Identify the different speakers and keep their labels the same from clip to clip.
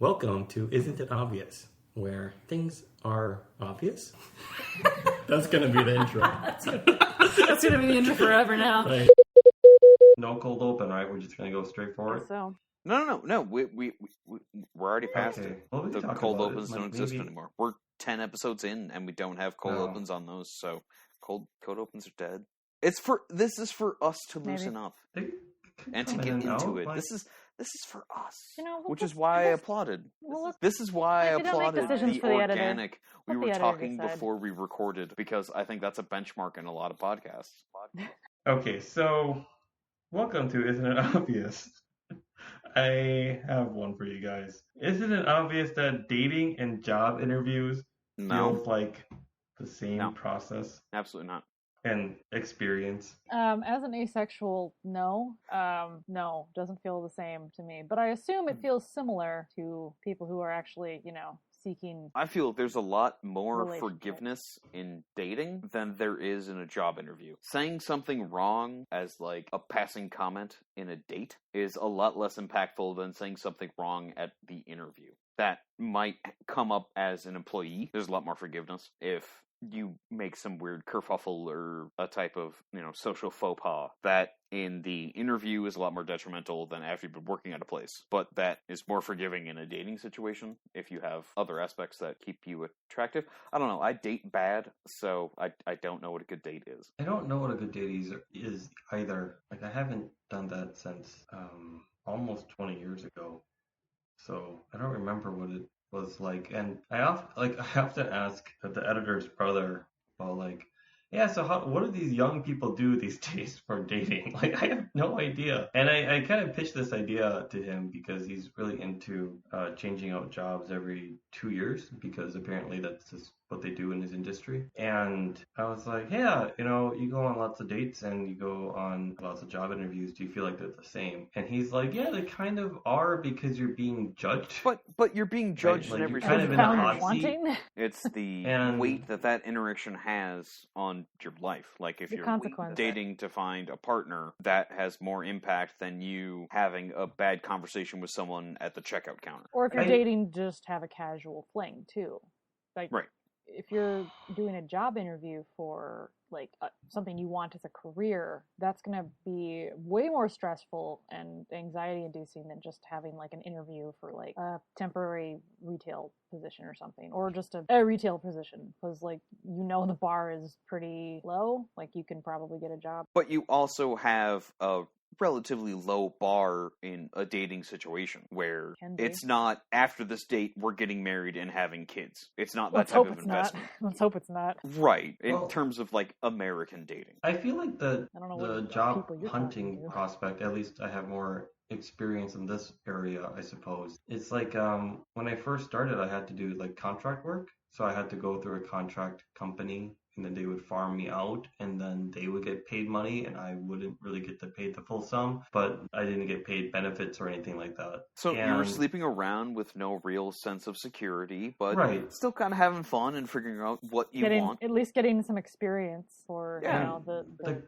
Speaker 1: Welcome to Isn't It Obvious, where things are obvious. That's going to be the intro.
Speaker 2: That's going to be the intro forever now.
Speaker 1: Right. No cold open, right? We're just going to go straight for it?
Speaker 2: So.
Speaker 3: No. We're already past it.
Speaker 1: Well,
Speaker 3: the cold opens don't exist anymore. We're 10 episodes in, and we don't have cold opens on those, so cold opens are dead. This is for us to loosen up and to get into it. Like... This is for us, which is why I applauded. This is why I applauded the organic. We were talking before we recorded because I think that's a benchmark in a lot of podcasts.
Speaker 1: Okay, so welcome to Isn't It Obvious? I have one for you guys. Isn't it obvious that dating and job interviews feels like the same process?
Speaker 3: Absolutely not.
Speaker 1: And experience?
Speaker 2: As an asexual, no, doesn't feel the same to me. But I assume it feels similar to people who are actually, seeking.
Speaker 3: I feel there's a lot more forgiveness in dating than there is in a job interview. Saying something wrong as like a passing comment in a date is a lot less impactful than saying something wrong at the interview. That might come up as an employee. There's a lot more forgiveness if you make some weird kerfuffle or a type of, social faux pas. That in the interview is a lot more detrimental than after you've been working at a place. But that is more forgiving in a dating situation if you have other aspects that keep you attractive. I don't know. I date bad, so I don't know what a good date is.
Speaker 1: I don't know what a good date is either. Like, I haven't done that since almost 20 years ago. So I don't remember what it was like, and I often ask the editor's brother about so what do these young people do these days for dating? Like, I have no idea. And I kind of pitched this idea to him because he's really into changing out jobs every 2 years because apparently that's just what they do in his industry. And I was like, you go on lots of dates and you go on lots of job interviews. Do you feel like they're the same? And he's like, yeah, they kind of are because you're being judged.
Speaker 3: But you're being judged
Speaker 1: right?
Speaker 3: in every
Speaker 1: kind of in a hot seat.
Speaker 3: It's the weight that interaction has on your life. Like if you're dating to find a partner, that has more impact than you having a bad conversation with someone at the checkout counter.
Speaker 2: Or if you're dating, just have a casual fling too.
Speaker 3: Right.
Speaker 2: If you're doing a job interview for something you want as a career, that's going to be way more stressful and anxiety inducing than just having an interview for a temporary retail position or something, or just a retail position, because the bar is pretty low. You can probably get a job.
Speaker 3: But you also have a relatively low bar in a dating situation where it's not after this date we're getting married and having kids. It's not that type of investment.
Speaker 2: Let's hope it's not.
Speaker 3: Right. In terms of American dating.
Speaker 1: I feel like the job hunting prospect, at least I have more experience in this area, I suppose. It's when I first started, I had to do contract work. So I had to go through a contract company, and then they would farm me out, and then they would get paid money, and I wouldn't really get paid the full sum, but I didn't get paid benefits or anything like that.
Speaker 3: So you were sleeping around with no real sense of security, but still kind of having fun and figuring out what you want. At
Speaker 2: least getting some experience for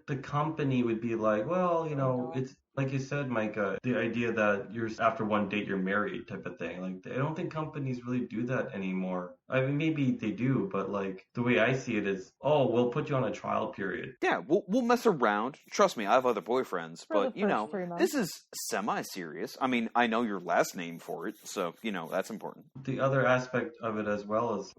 Speaker 1: the company would be like, well, it's like you said, Micah, the idea that you're after one date you're married type of thing. I don't think companies really do that anymore. I mean, maybe they do, but the way I see it is, we'll put you on a trial period.
Speaker 3: Yeah, we'll mess around. Trust me, I have other boyfriends, but this is semi-serious. I mean, I know your last name for it, so that's important.
Speaker 1: The other aspect of it as well is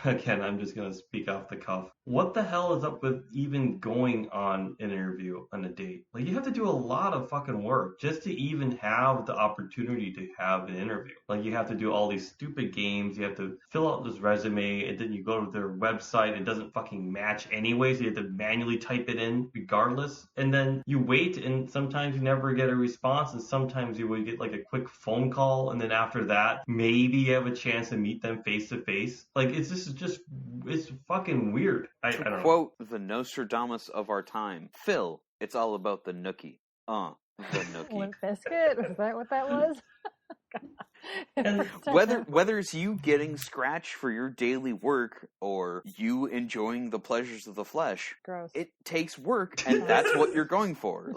Speaker 1: again, I'm just gonna speak off the cuff. What the hell is up with even going on an interview on a date? You have to do a lot of fucking work just to even have the opportunity to have an interview. You have to do all these stupid games. You have to fill out this resume, and then you go to their website. It doesn't fucking match anyway, so you have to manually type it in regardless. And then you wait, and sometimes you never get a response, and sometimes you would get a quick phone call, and then after that, maybe you have a chance to meet them face to face. It's fucking weird. I don't know.
Speaker 3: Quote the Nostradamus of our time, Phil, it's all about the nookie. The nookie.
Speaker 2: Limp Bizkit? Is that what that was?
Speaker 3: And whether it's you getting scratch for your daily work or you enjoying the pleasures of the flesh,
Speaker 2: gross.
Speaker 3: It takes work, and that's what you're going for.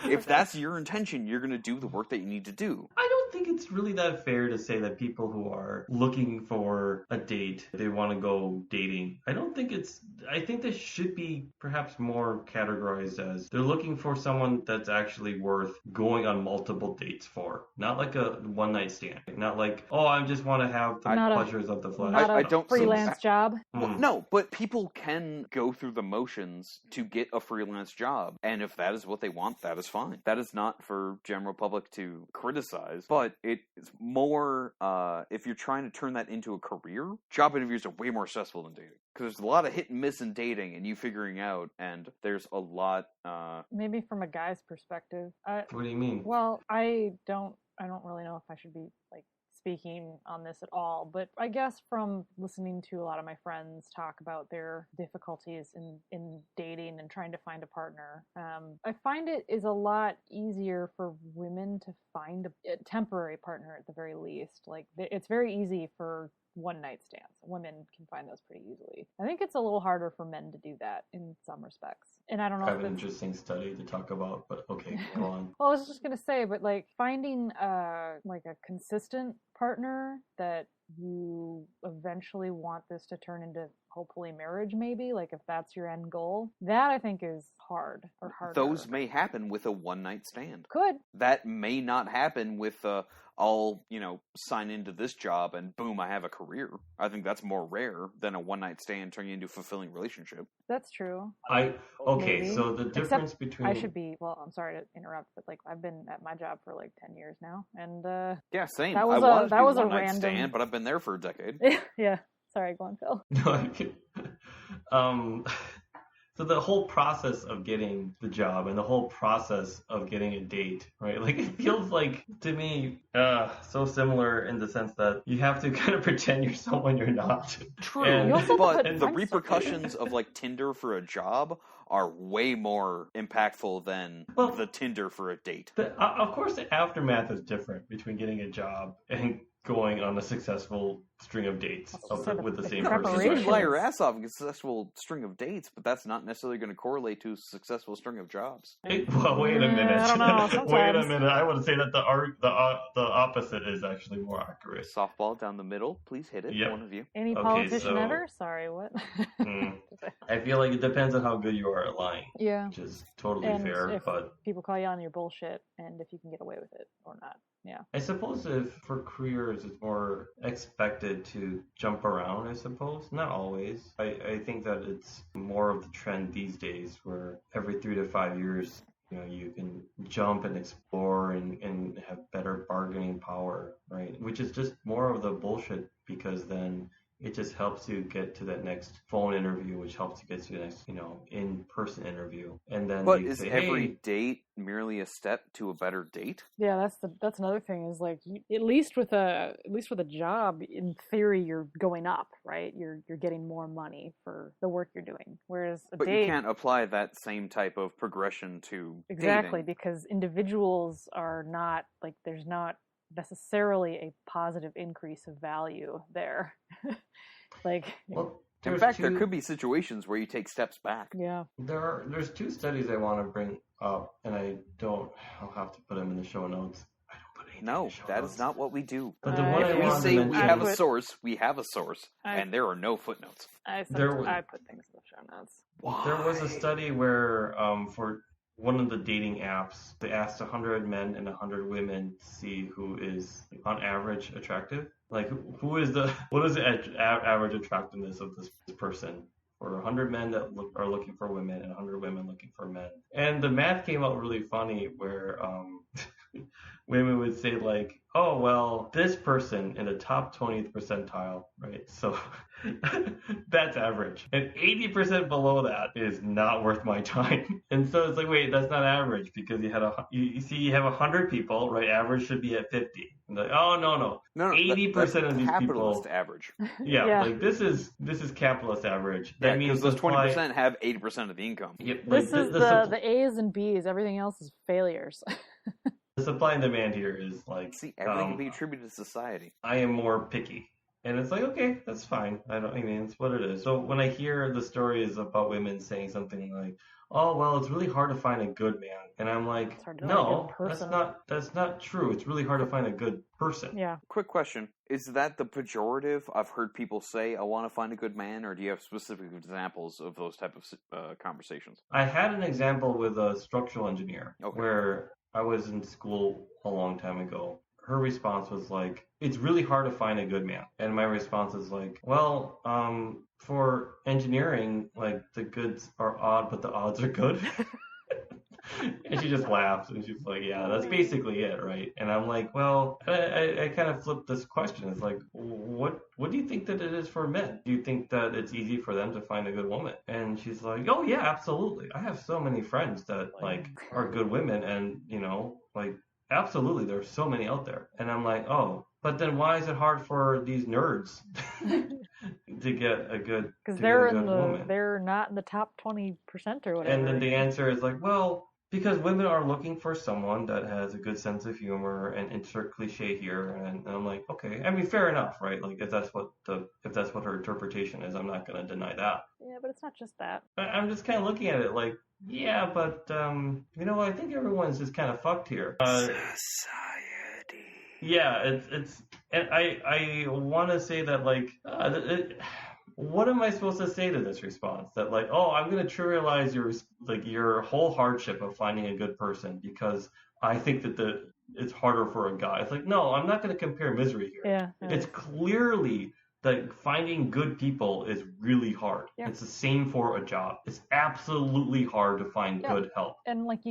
Speaker 3: If that's your intention, you're going to do the work that you need to do.
Speaker 1: I don't think it's really that fair to say that people who are looking for a date, they want to go dating. I think this should be perhaps more categorized as they're looking for someone that's actually worth going on multiple dates for. Not like a one night stand. Not like, oh, I just want to have the pleasures of the flesh.
Speaker 2: Not a freelance job.
Speaker 3: Well, no, but people can go through the motions to get a freelance job. And if that is what they want, that is fine. That is not for general public to criticize. But it's more, if you're trying to turn that into a career, job interviews are way more stressful than dating. Because there's a lot of hit and miss in dating and you figuring out, and there's a lot...
Speaker 2: Maybe from a guy's perspective.
Speaker 1: What do you mean?
Speaker 2: Well, I don't really know if I should be, like, speaking on this at all, but I guess from listening to a lot of my friends talk about their difficulties in dating and trying to find a partner, I find it is a lot easier for women to find a temporary partner at the very least. Like, it's very easy for one night stands. Women can find those pretty easily. I think it's a little harder for men to do that in some respects. And I don't know.
Speaker 1: I have an interesting study to talk about, but okay, go on.
Speaker 2: Well, I was just gonna say, but like finding like a consistent partner that you eventually want this to turn into hopefully marriage, maybe, like if that's your end goal, that I think is hard or harder.
Speaker 3: Those may happen with a one night stand.
Speaker 2: Could.
Speaker 3: That may not happen with I'll, sign into this job and boom, I have a career. I think that's more rare than a one-night stand turning into a fulfilling relationship.
Speaker 2: That's true.
Speaker 1: Okay, so the difference between...
Speaker 2: I'm sorry to interrupt, but like I've been at my job for like 10 years now, and
Speaker 3: yeah, same.
Speaker 2: That was a random
Speaker 3: stand, but I've been there for a decade.
Speaker 2: Yeah. Sorry, go on, Phil.
Speaker 1: So the whole process of getting the job and the whole process of getting a date, right? Like it feels like, to me, so similar in the sense that you have to kind of pretend you're someone you're not.
Speaker 3: True, but the repercussions of like Tinder for a job are way more impactful than the Tinder for a date.
Speaker 1: Of course, the aftermath is different between getting a job and going on a successful string of dates with the same person.
Speaker 3: You can fly your ass off and get a successful string of dates, but that's not necessarily going to correlate to a successful string of jobs.
Speaker 1: Well, wait a minute.
Speaker 2: I don't know,
Speaker 1: wait a minute. I would say that the opposite is actually more accurate.
Speaker 3: Softball down the middle. Please hit it, one of you.
Speaker 2: Any politician ever? Sorry, what?
Speaker 1: I feel like it depends on how good you are at lying.
Speaker 2: Yeah.
Speaker 1: Which is totally fair.
Speaker 2: If
Speaker 1: but
Speaker 2: people call you on your bullshit, and if you can get away with it or not. Yeah.
Speaker 1: I suppose if for careers it's more expected to jump around, I suppose. Not always. I think that it's more of the trend these days where every 3 to 5 years, you can jump and explore and have better bargaining power, right? Which is just more of the bullshit, because then it just helps you get to that next phone interview, which helps you get to the next, in-person interview. And then
Speaker 3: is every date merely a step to a better date?
Speaker 2: Yeah, that's another thing, is like at least with a job, in theory you're going up, right? You're getting more money for the work you're doing. Whereas
Speaker 3: But you can't apply that same type of progression to
Speaker 2: exactly
Speaker 3: dating.
Speaker 2: Because individuals are not like, there's not necessarily a positive increase of value there.
Speaker 3: In fact, there could be situations where you take steps back.
Speaker 2: Yeah.
Speaker 1: There's 2 studies I want to bring up, and I'll have to put them in the show notes. I don't put anything in the show notes.
Speaker 3: Is not what we do.
Speaker 1: But the one
Speaker 3: if we say we have a source, we have a source, and there are no footnotes.
Speaker 2: I put things in the show notes.
Speaker 3: Why?
Speaker 1: There was a study where for one of the dating apps, they asked 100 men and 100 women to see who is, on average, attractive. Like, what is the average attractiveness of this person? For 100 men that are looking for women and 100 women looking for men. And the math came out really funny where women would say like, oh, well, this person in the top 20th percentile, right? So that's average. And 80% below that is not worth my time. And so it's like, wait, that's not average, because you have 100 people, right? Average should be at 50. And like, oh, no. 80% of these
Speaker 3: capitalist
Speaker 1: people.
Speaker 3: average.
Speaker 1: Yeah, like this is capitalist average. That means
Speaker 3: those 20% have 80% of the income.
Speaker 1: Yep,
Speaker 2: this is the A's and B's. Everything else is failures.
Speaker 1: The supply and demand here is like...
Speaker 3: See, everything can be attributed to society.
Speaker 1: I am more picky. And it's like, okay, that's fine. It's what it is. So when I hear the stories about women saying something like, oh, well, it's really hard to find a good man. And I'm like, no, that's not true. It's really hard to find a good person.
Speaker 2: Yeah.
Speaker 3: Quick question. Is that the pejorative I've heard people say, I want to find a good man, or do you have specific examples of those type of conversations?
Speaker 1: I had an example with a structural engineer where I was in school a long time ago. Her response was like, it's really hard to find a good man. And my response is like, well, for engineering, like the goods are odd, but the odds are good. And she just laughed and she's like, yeah, that's basically it, right? And I'm like, well, I kind of flipped this question. It's like, what do you think that it is for men? Do you think that it's easy for them to find a good woman? And she's like, oh yeah, absolutely. I have so many friends that like are good women, and you know, like absolutely, there's so many out there. And I'm like, oh, but then why is it hard for these nerds to get a good?
Speaker 2: Because they're not in the top 20% or whatever.
Speaker 1: And then the answer is like, well, because women are looking for someone that has a good sense of humor, and insert cliche here. And I'm like, okay, I mean, fair enough, right? Like if that's what her interpretation is, I'm not going to deny that.
Speaker 2: Yeah, but it's not just that.
Speaker 1: I'm just kind of looking at it like, yeah, but you know, I think everyone's just kind of fucked here.
Speaker 3: Society.
Speaker 1: Yeah, it's, and I want to say that like, what am I supposed to say to this response? That like, oh, I'm going to trivialize your whole hardship of finding a good person because I think that it's harder for a guy. It's like, no, I'm not going to compare misery here.
Speaker 2: Yeah.
Speaker 1: It's clearly that finding good people is really hard. Yeah. It's the same for a job. It's absolutely hard to find good help.
Speaker 2: And like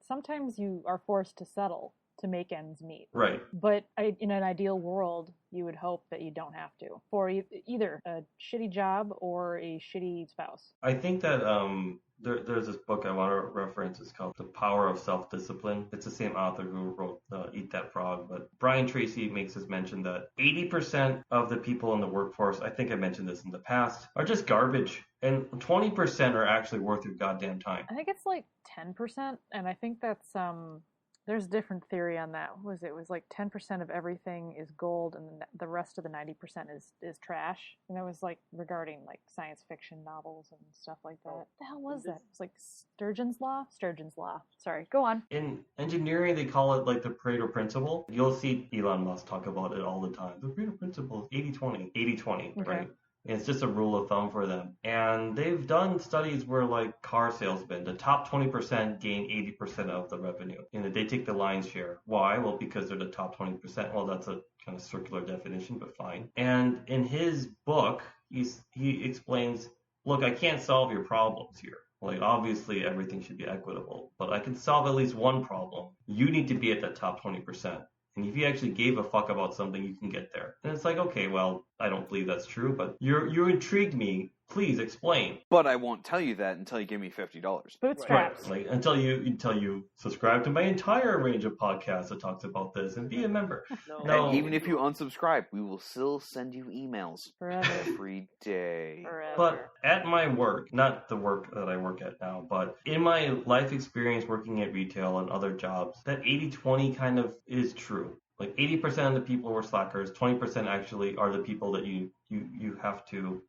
Speaker 2: sometimes you are forced to settle to make ends meet.
Speaker 1: Right.
Speaker 2: But in an ideal world, you would hope that you don't have to for either a shitty job or a shitty spouse.
Speaker 1: I think that there's this book I want to reference. It's called The Power of Self-Discipline. It's the same author who wrote Eat That Frog. But Brian Tracy makes this mention that 80% of the people in the workforce, I think I mentioned this in the past, are just garbage. And 20% are actually worth your goddamn time.
Speaker 2: I think it's like 10%. And I think that's... There's a different theory on that. It was like 10% of everything is gold, and the rest of the 90% is trash. And that was like regarding like science fiction novels and stuff like that. What the hell was that? It was like Sturgeon's Law? Sturgeon's Law. Sorry, go on.
Speaker 1: In engineering, they call it like the Pareto principle. You'll see Elon Musk talk about it all the time. The Pareto principle is 80-20. 80-20, okay. Right? It's just a rule of thumb for them. And they've done studies where like car salesmen, the top 20% gain 80% of the revenue. They take the lion's share. Why? Well, because they're the top 20%. Well, that's a kind of circular definition, but fine. And in his book, he explains, look, I can't solve your problems here. Like, obviously, everything should be equitable, but I can solve at least one problem. You need to be at that top 20%. And if you actually gave a fuck about something, you can get there. And it's like, okay, well, I don't believe that's true, but you intrigued me. Please explain.
Speaker 3: But I won't tell you that until you give me $50.
Speaker 2: Bootstraps.
Speaker 1: Right. Like until you subscribe to my entire range of podcasts that talks about this and be a member.
Speaker 3: No. And even if you unsubscribe, we will still send you emails
Speaker 2: forever,
Speaker 3: every day.
Speaker 2: Forever.
Speaker 1: But at my work, not the work that I work at now, but in my life experience working at retail and other jobs, that 80-20 kind of is true. Like 80% of the people were slackers, 20% actually are the people that you have to,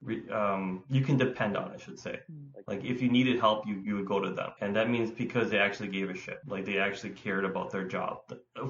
Speaker 1: you can depend on, I should say. Like if you needed help, you would go to them. And that means because they actually gave a shit. Like they actually cared about their job.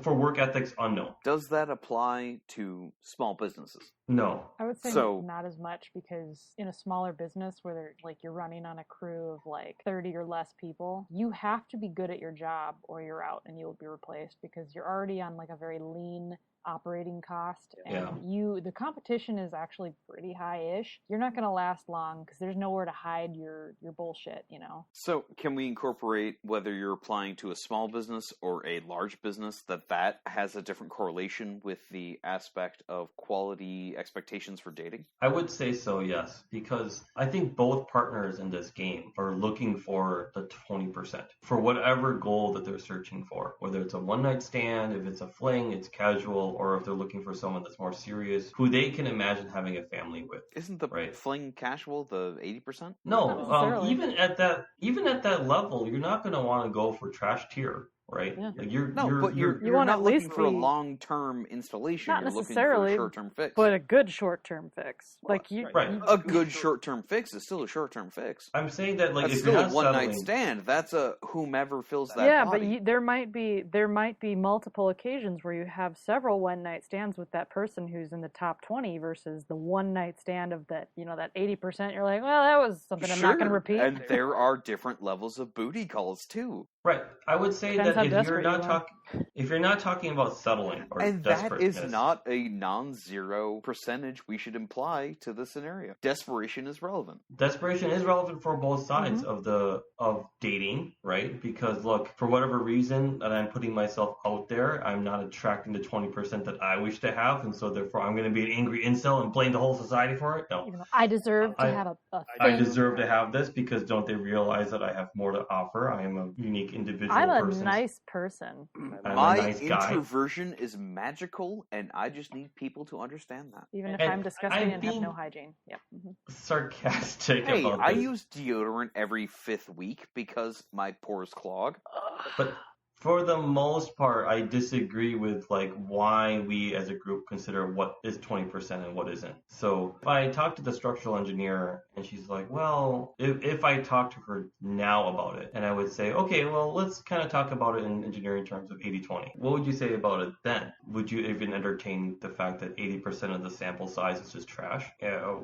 Speaker 1: For work ethics, unknown.
Speaker 3: Does that apply to small businesses?
Speaker 1: No.
Speaker 2: I would say not as much, because in a smaller business where you're running on a crew of like 30 or less people, you have to be good at your job or you're out and you'll be replaced, because you're already on like a very lean operating cost, and the competition is actually pretty high-ish. You're not going to last long because there's nowhere to hide your bullshit,
Speaker 3: So can we incorporate, whether you're applying to a small business or a large business, that has a different correlation with the aspect of quality expectations for dating?
Speaker 1: I would say so, yes, because I think both partners in this game are looking for the 20% for whatever goal that they're searching for, whether it's a one-night stand, if it's a fling, it's casual, or if they're looking for someone that's more serious, who they can imagine having a family with.
Speaker 3: Isn't the fling casual the 80%?
Speaker 1: No, even at that level, you're not going to want to go for trash tier. right?
Speaker 2: Yeah.
Speaker 1: Like
Speaker 3: you're
Speaker 2: want
Speaker 3: not
Speaker 2: at
Speaker 3: looking
Speaker 2: least
Speaker 3: for a long-term installation.
Speaker 2: Not
Speaker 3: you're
Speaker 2: necessarily,
Speaker 3: looking for a short-term fix,
Speaker 2: but a good short-term fix.
Speaker 3: A good short-term fix is still a short-term fix.
Speaker 1: I'm saying that like
Speaker 3: that's
Speaker 1: if
Speaker 3: still
Speaker 1: you're
Speaker 3: a
Speaker 1: not
Speaker 3: one-night
Speaker 1: settling,
Speaker 3: stand. That's a whomever fills that body.
Speaker 2: But there might be multiple occasions where you have several one-night stands with that person who's in the top 20 versus the one-night stand of that that 80%. You're like, well, that was something I'm not going to repeat.
Speaker 3: And there are different levels of booty calls too.
Speaker 1: Right. I would say
Speaker 2: Depends
Speaker 1: that
Speaker 2: how
Speaker 1: if you're not talking about settling or
Speaker 3: and
Speaker 1: desperateness,
Speaker 3: that is not a non-zero percentage we should imply to the scenario. Desperation is relevant.
Speaker 1: Desperation is relevant for both sides of dating, right? Because look, for whatever reason that I'm putting myself out there, I'm not attracting the 20% that I wish to have, and so therefore I'm going to be an angry incel and blame the whole society for it. No.
Speaker 2: Even though I deserve to have a thing.
Speaker 1: I deserve to have this because don't they realize that I have more to offer? I am a unique individual
Speaker 2: I'm a
Speaker 1: person.
Speaker 2: nice person.
Speaker 3: My
Speaker 1: nice
Speaker 3: introversion is magical, and I just need people to understand that.
Speaker 2: Even if I'm disgusting and have no hygiene. Yep.
Speaker 1: Sarcastic
Speaker 3: hey,
Speaker 1: about
Speaker 3: I
Speaker 1: this.
Speaker 3: use deodorant every 5th week because my pores clog.
Speaker 1: But for the most part, I disagree with like why we as a group consider what is 20% and what isn't. So if I talk to the structural engineer and she's like, well, if I talk to her now about it and I would say, okay, well, let's kind of talk about it in engineering terms of 80-20. What would you say about it then? Would you even entertain the fact that 80% of the sample size is just trash?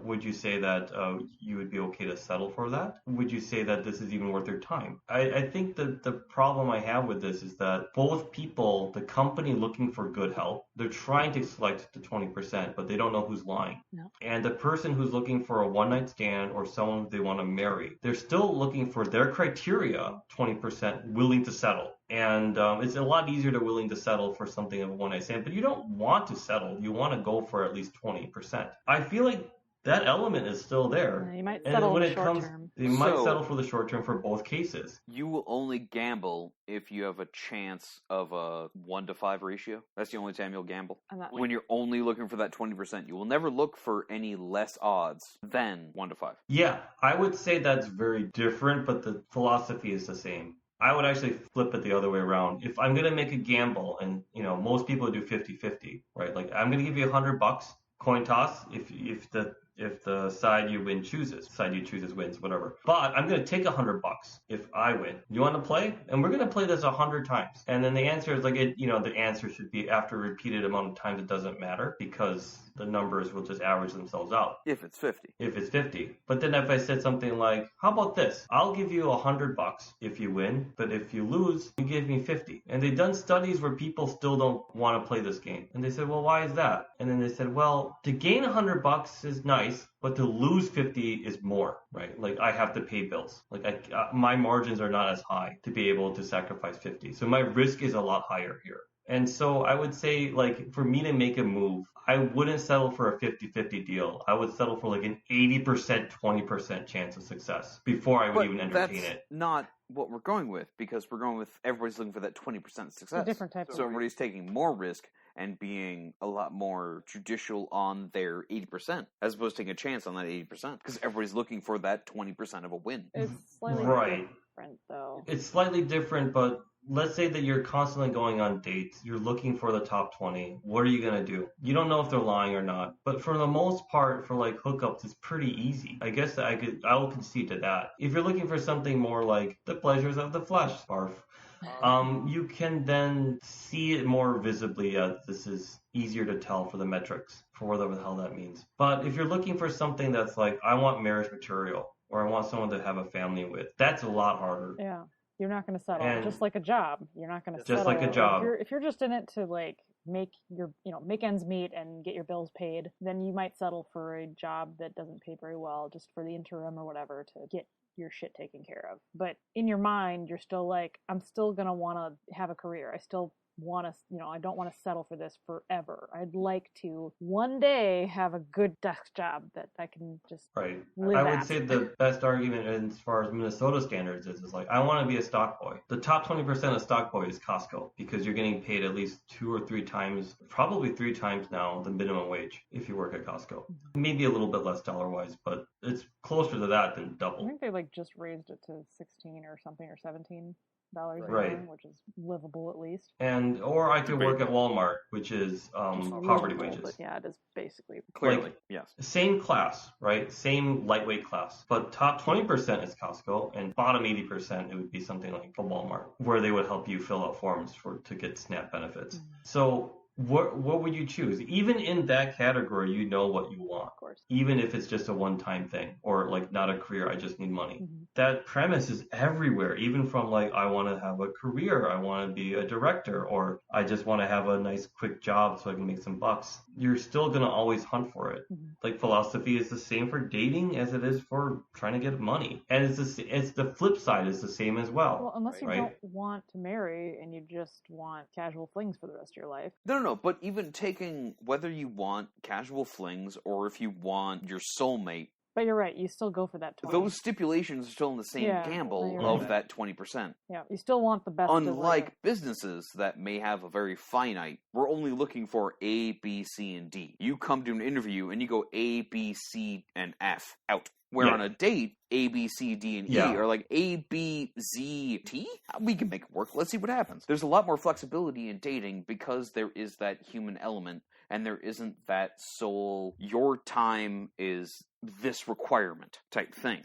Speaker 1: Would you say that you would be okay to settle for that? Would you say that this is even worth your time? I think that the problem I have with this is that both people, the company looking for good help, they're trying to select the 20%, but they don't know who's lying.
Speaker 2: No.
Speaker 1: And the person who's looking for a one-night stand or someone they want to marry, they're still looking for their criteria, 20% willing to settle. And it's a lot easier to willing to settle for something of a one-night stand, but you don't want to settle. You want to go for at least 20%. I feel like that element is still there.
Speaker 2: You might settle for the short term.
Speaker 1: You might settle for the short term for both cases.
Speaker 3: You will only gamble if you have a chance of a 1-to-5 ratio. That's the only time you'll gamble. When you're only looking for that 20%, you will never look for any less odds than 1-to-5.
Speaker 1: Yeah, I would say that's very different, but the philosophy is the same. I would actually flip it the other way around. If I'm going to make a gamble, and most people do 50-50, right? Like I'm going to give you $100, coin toss, if the side you win chooses, side you chooses wins, whatever. But I'm going to take $100 if I win. You want to play? And we're going to play this 100 times. And then the answer is the answer should be after a repeated amount of times. It doesn't matter because the numbers will just average themselves out.
Speaker 3: If it's 50.
Speaker 1: But then if I said something like, how about this? I'll give you $100 if you win, but if you lose, you give me 50. And they've done studies where people still don't want to play this game. And they said, well, why is that? And then they said, well, to gain $100 is nice, but to lose 50 is more, right? Like I have to pay bills. Like my margins are not as high to be able to sacrifice 50. So my risk is a lot higher here. And so I would say, like, for me to make a move, I wouldn't settle for a 50-50 deal. I would settle for like an 80%, 20% chance of success before I would even entertain it.
Speaker 3: That's not what we're going with, because we're going with everybody's looking for that 20% success.
Speaker 2: A different type of
Speaker 3: So everybody's taking more risk and being a lot more judicial on their 80%, as opposed to taking a chance on that 80%, because everybody's looking for that 20% of a win.
Speaker 2: It's slightly different, though.
Speaker 1: It's slightly different, but let's say that you're constantly going on dates. You're looking for the top 20. What are you going to do? You don't know if they're lying or not. But for the most part, for like hookups, it's pretty easy. I guess I will concede to that. If you're looking for something more like the pleasures of the flesh, barf, you can then see it more visibly as this is easier to tell for the metrics, for whatever the hell that means. But if you're looking for something that's like, I want marriage material, or I want someone to have a family with, that's a lot harder.
Speaker 2: Yeah. You're not going to settle. Just like a job. You're not going to settle.
Speaker 1: Just like a job.
Speaker 2: If you're just in it to like make ends meet and get your bills paid, then you might settle for a job that doesn't pay very well just for the interim or whatever to get your shit taken care of. But in your mind, you're still like, I'm still going to want to have a career. I still want to, I don't want to settle for this forever. I'd like to one day have a good desk job that I can just live
Speaker 1: I
Speaker 2: at.
Speaker 1: would say the best argument as far as Minnesota standards is like, I want to be a stock boy. The top 20% of stock boy is Costco, because you're getting paid at least 2 or 3 times, probably 3 times now, the minimum wage if you work at Costco. Maybe a little bit less dollar-wise, but it's closer to that than double.
Speaker 2: I think they just raised it to 16 or something, or 17 an
Speaker 1: Right.
Speaker 2: hour, which is livable at least.
Speaker 1: Or I could work at Walmart, which is poverty wages.
Speaker 2: But yeah, it is basically.
Speaker 3: Clearly,
Speaker 1: Like,
Speaker 3: yes.
Speaker 1: Same class, right? Same lightweight class. But top 20% is Costco, and bottom 80% it would be something like a Walmart, where they would help you fill out forms to get SNAP benefits.
Speaker 2: Mm-hmm.
Speaker 1: So what would you choose? Even in that category, you know what you want.
Speaker 2: Of course.
Speaker 1: Even if it's just a one-time thing, or like not a career, I just need money.
Speaker 2: Mm-hmm.
Speaker 1: That premise is everywhere, even from like, I want to have a career, I want to be a director, or I just want to have a nice quick job so I can make some bucks. You're still going to always hunt for it.
Speaker 2: Mm-hmm.
Speaker 1: Like, philosophy is the same for dating as it is for trying to get money. And it's the flip side is the same as well.
Speaker 2: Well, unless you
Speaker 1: right?
Speaker 2: don't want to marry and you just want casual flings for the rest of your life.
Speaker 3: No, but even taking whether you want casual flings or if you want your soulmate,
Speaker 2: but you're right, you still go for that 20.
Speaker 3: Those stipulations are still in the same gamble of that 20%.
Speaker 2: Yeah, you still want the best.
Speaker 3: Unlike businesses that may have a very finite, we're only looking for A, B, C, and D. You come to an interview and you go A, B, C, and F, out. Where on a date, A, B, C, D, and E are like A, B, Z, T? We can make it work. Let's see what happens. There's a lot more flexibility in dating because there is that human element and there isn't that soul, your time is this requirement type thing.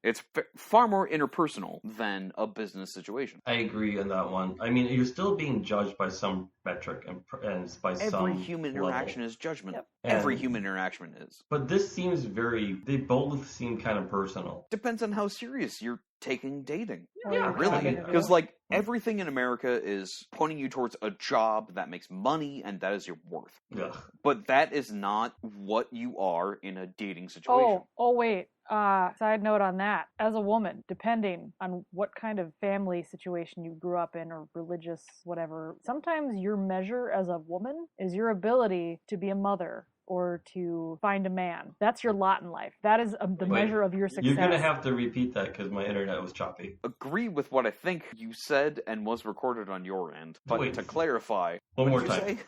Speaker 3: It's far more interpersonal than a business situation.
Speaker 1: I agree on that one. I mean, you're still being judged by some metric and by some
Speaker 3: Every human interaction is judgment.
Speaker 2: Yep.
Speaker 3: Every human interaction is.
Speaker 1: But this seems they both seem kind of personal.
Speaker 3: Depends on how serious you're taking dating.
Speaker 1: Yeah,
Speaker 3: really. Because, everything in America is pointing you towards a job that makes money and that is your worth.
Speaker 1: Yeah.
Speaker 3: But that is not what you are in a dating situation.
Speaker 2: Oh, wait. Side note on that. As a woman, depending on what kind of family situation you grew up in or religious whatever, sometimes your measure as a woman is your ability to be a mother or to find a man. That's your lot in life. That is the measure of your success.
Speaker 1: You're going to have to repeat that because my internet was choppy.
Speaker 3: Agree with what I think you said and was recorded on your end. But to clarify,
Speaker 1: one more
Speaker 3: time.
Speaker 1: Say?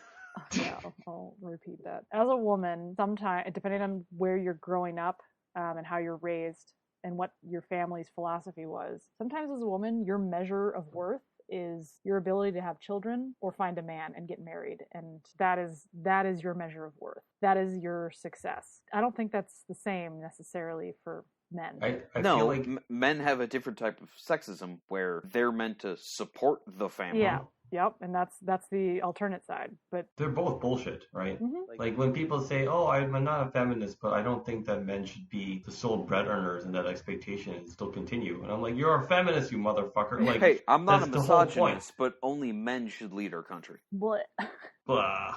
Speaker 2: Yeah, I'll repeat that. As a woman, sometimes, depending on where you're growing up, and how you're raised and what your family's philosophy was. Sometimes as a woman, your measure of worth is your ability to have children or find a man and get married. And that is your measure of worth. That is your success. I don't think that's the same necessarily for men.
Speaker 1: I feel like
Speaker 3: men have a different type of sexism where they're meant to support the family.
Speaker 2: Yeah. Yep, and that's the alternate side. But
Speaker 1: they're both bullshit, right?
Speaker 2: Mm-hmm.
Speaker 1: Like when people say, "Oh, I'm not a feminist, but I don't think that men should be the sole bread earners and that expectation still continue." And I'm like, "You're a feminist, you motherfucker!" Like,
Speaker 3: hey, I'm not a misogynist, but only men should lead our country.
Speaker 2: Blah.
Speaker 1: Blah.